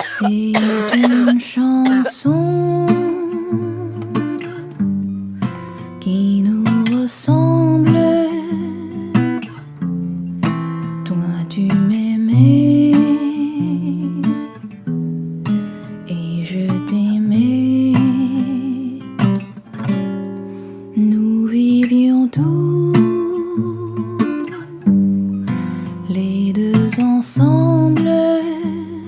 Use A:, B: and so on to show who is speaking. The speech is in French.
A: C'est une chanson qui nous ressemble. Toi tu m'aimais et je t'aimais. Nous vivions tous